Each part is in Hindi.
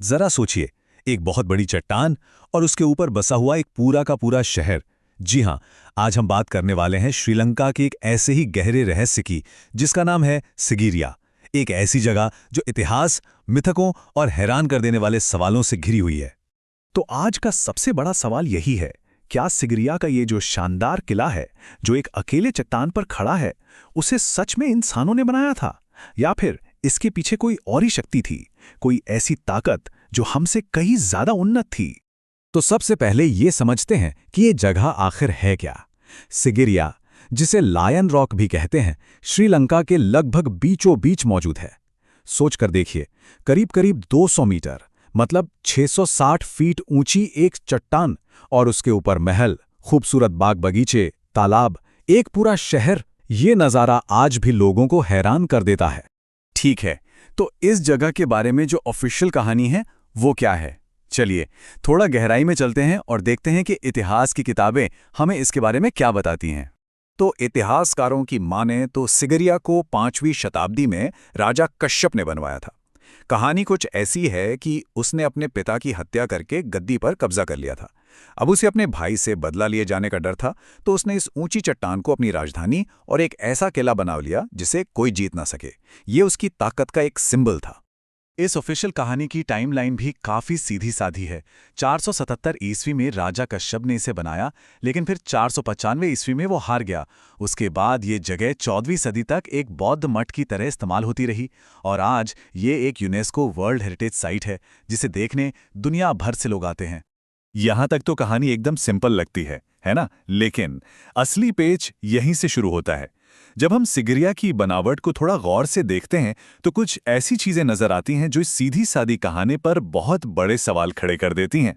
जरा सोचिए, एक बहुत बड़ी चट्टान और उसके ऊपर बसा हुआ एक पूरा का पूरा शहर। जी हां, आज हम बात करने वाले हैं श्रीलंका के एक ऐसे ही गहरे रहस्य की, जिसका नाम है सिगिरिया। एक ऐसी जगह जो इतिहास, मिथकों और हैरान कर देने वाले सवालों से घिरी हुई है। तो आज का सबसे बड़ा सवाल यही है, क्या सिगरिया का ये जो शानदार किला है, जो एक अकेले चट्टान पर खड़ा है, उसे सच में इंसानों ने बनाया था, या फिर इसके पीछे कोई और ही शक्ति थी, कोई ऐसी ताकत जो हमसे कहीं ज्यादा उन्नत थी? तो सबसे पहले ये समझते हैं कि ये जगह आखिर है क्या। सिगिरिया, जिसे लायन रॉक भी कहते हैं, श्रीलंका के लगभग बीचों बीच मौजूद है। सोचकर देखिए, करीब करीब 200 मीटर मतलब 660 फीट ऊंची एक चट्टान, और उसके ऊपर महल, खूबसूरत बाग बगीचे, तालाब, एक पूरा शहर। ये नज़ारा आज भी लोगों को हैरान कर देता है। ठीक है, तो इस जगह के बारे में जो ऑफिशियल कहानी है वो क्या है? चलिए थोड़ा गहराई में चलते हैं और देखते हैं कि इतिहास की किताबें हमें इसके बारे में क्या बताती हैं। तो इतिहासकारों की माने तो सिगरिया को 5वीं शताब्दी में राजा कश्यप ने बनवाया था। कहानी कुछ ऐसी है कि उसने अपने पिता की हत्या करके गद्दी पर कब्जा कर लिया था। अब उसे अपने भाई से बदला लिए जाने का डर था, तो उसने इस ऊंची चट्टान को अपनी राजधानी और एक ऐसा किला बना लिया जिसे कोई जीत ना सके। ये उसकी ताकत का एक सिंबल था। इस ऑफिशियल कहानी की टाइमलाइन भी काफी सीधी साधी है। 477 ईस्वी में राजा कश्यप ने इसे बनाया, लेकिन फिर 495 ईस्वी में वो हार गया। उसके बाद ये जगह 14वीं सदी तक एक बौद्ध मठ की तरह इस्तेमाल होती रही, और आज ये एक यूनेस्को वर्ल्ड हेरिटेज साइट है, जिसे देखने दुनिया भर से लोग आते हैं। यहां तक तो कहानी एकदम सिंपल लगती है ना? लेकिन असली पेच यहीं से शुरू होता है। जब हम सिगरिया की बनावट को थोड़ा गौर से देखते हैं तो कुछ ऐसी चीजें नजर आती हैं जो इस सीधी सादी कहानी पर बहुत बड़े सवाल खड़े कर देती हैं।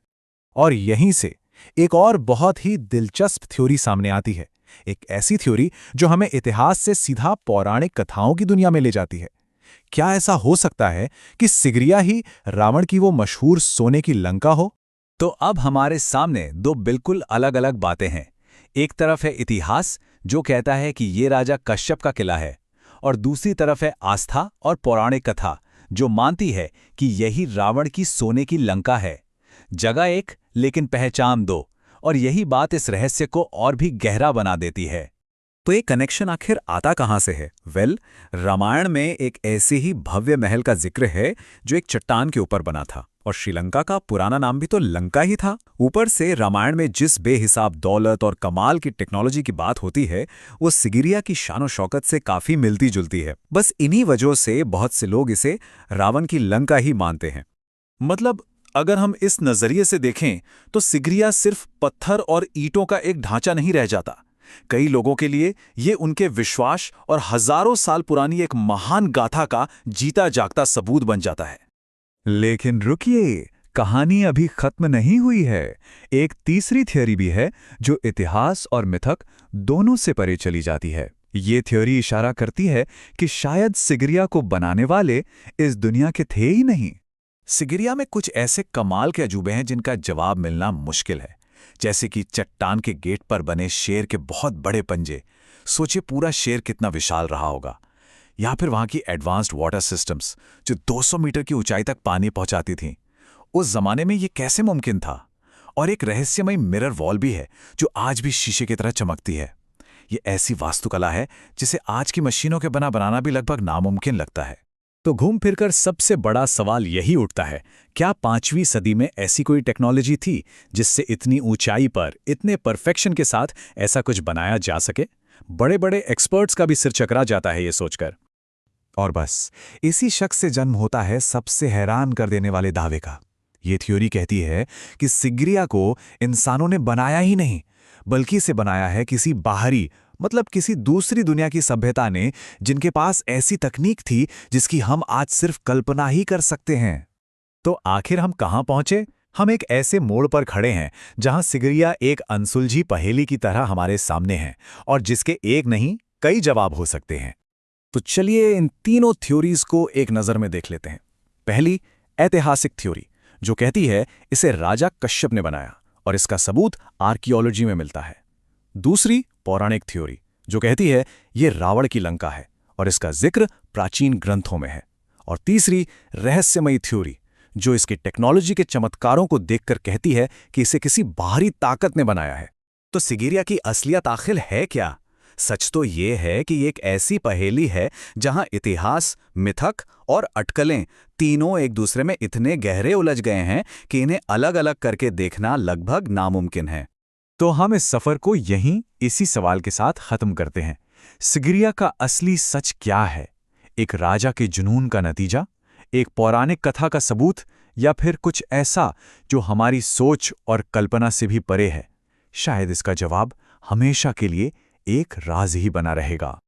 और यहीं से एक और बहुत ही दिलचस्प थ्योरी सामने आती है। एक ऐसी थ्योरी जो हमें इतिहास से सीधा पौराणिक कथाओं की दुनिया में ले जाती है। क्या ऐसा हो सकता है कि सिगरिया ही रावण की वो मशहूर सोने की लंका हो? तो अब हमारे सामने दो बिल्कुल अलग अलग बातें हैं। एक तरफ है इतिहास, जो कहता है कि ये राजा कश्यप का किला है, और दूसरी तरफ है आस्था और पौराणिक कथा, जो मानती है कि यही रावण की सोने की लंका है। जगह एक, लेकिन पहचान दो, और यही बात इस रहस्य को और भी गहरा बना देती है। तो ये कनेक्शन आखिर आता कहाँ से है? रामायण में एक ऐसे ही भव्य महल का जिक्र है जो एक चट्टान के ऊपर बना था, और श्रीलंका का पुराना नाम भी तो लंका ही था। ऊपर से रामायण में जिस बेहिसाब दौलत और कमाल की टेक्नोलॉजी की बात होती है, वो सिगिरिया की शानो शौकत से काफी मिलती जुलती है। बस इन्हीं वजहों से बहुत से लोग इसे रावण की लंका ही मानते हैं। मतलब अगर हम इस नजरिए से देखें तो सिगरिया सिर्फ पत्थर और ईंटों का एक ढांचा नहीं रह जाता। कई लोगों के लिए ये उनके विश्वास और हजारों साल पुरानी एक महान गाथा का जीता जागता सबूत बन जाता है। लेकिन रुकिए, कहानी अभी खत्म नहीं हुई है। एक तीसरी थ्योरी भी है जो इतिहास और मिथक दोनों से परे चली जाती है। ये थ्योरी इशारा करती है कि शायद सिगरिया को बनाने वाले इस दुनिया के थे ही नहीं। सिगिरिया में कुछ ऐसे कमाल के अजूबे हैं जिनका जवाब मिलना मुश्किल है, जैसे कि चट्टान के गेट पर बने शेर के बहुत बड़े पंजे। सोचिए पूरा शेर कितना विशाल रहा होगा। या फिर वहां की एडवांस्ड वाटर सिस्टम्स जो 200 मीटर की ऊंचाई तक पानी पहुंचाती थीं। उस जमाने में ये कैसे मुमकिन था? और एक रहस्यमयी मिरर वॉल भी है जो आज भी शीशे की तरह चमकती है। ये ऐसी वास्तुकला है जिसे आज की मशीनों के बिना बनाना भी लगभग नामुमकिन लगता है। तो घूम फिरकर सबसे बड़ा सवाल यही उठता है, क्या 5वीं सदी में ऐसी कोई टेक्नोलॉजी थी जिससे इतनी ऊंचाई पर इतने परफेक्शन के साथ ऐसा कुछ बनाया जा सके? बड़े बड़े एक्सपर्ट्स का भी सिर चकरा जाता है ये सोचकर। और बस इसी शक से जन्म होता है सबसे हैरान कर देने वाले दावे का। ये थ्योरी कहती है कि सिगरिया को इंसानों ने बनाया ही नहीं, बल्कि इसे बनाया है किसी बाहरी, मतलब किसी दूसरी दुनिया की सभ्यता ने, जिनके पास ऐसी तकनीक थी जिसकी हम आज सिर्फ कल्पना ही कर सकते हैं। तो आखिर हम कहां पहुंचे? हम एक ऐसे मोड़ पर खड़े हैं जहां सिगरिया एक अनसुलझी पहेली की तरह हमारे सामने है, और जिसके एक नहीं कई जवाब हो सकते हैं। तो चलिए इन तीनों थ्योरीज को एक नज़र में देख लेते हैं। पहली, ऐतिहासिक थ्योरी, जो कहती है इसे राजा कश्यप ने बनाया, और इसका सबूत आर्कियोलॉजी में मिलता है। दूसरी, पौराणिक थ्योरी, जो कहती है ये रावण की लंका है, और इसका जिक्र प्राचीन ग्रंथों में है। और तीसरी, रहस्यमयी थ्योरी, जो इसकी टेक्नोलॉजी के चमत्कारों को देखकर कहती है कि इसे किसी बाहरी ताकत ने बनाया है। तो सिगिरिया की असलियत आखिर है क्या? सच तो ये है कि ये एक ऐसी पहेली है जहां इतिहास, मिथक और अटकलें तीनों एक दूसरे में इतने गहरे उलझ गए हैं कि इन्हें अलग-अलग करके देखना लगभग नामुमकिन है। तो हम इस सफर को यहीं इसी सवाल के साथ खत्म करते हैं। सिगिरिया का असली सच क्या है? एक राजा के जुनून का नतीजा, एक पौराणिक कथा का सबूत, या फिर कुछ ऐसा जो हमारी सोच और कल्पना से भी परे है? शायद इसका जवाब हमेशा के लिए एक राज ही बना रहेगा।